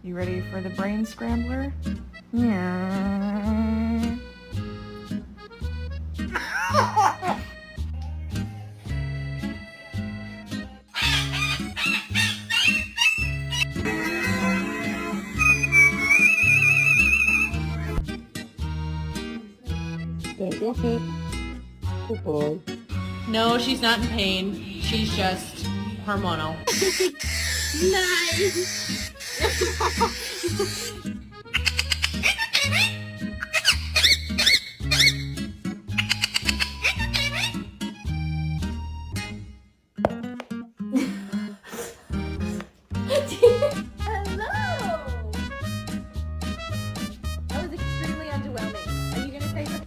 You ready for the brain scrambler? Yeah. Go ahead. Good boy. No, she's not in pain. She's just hormonal. Nice.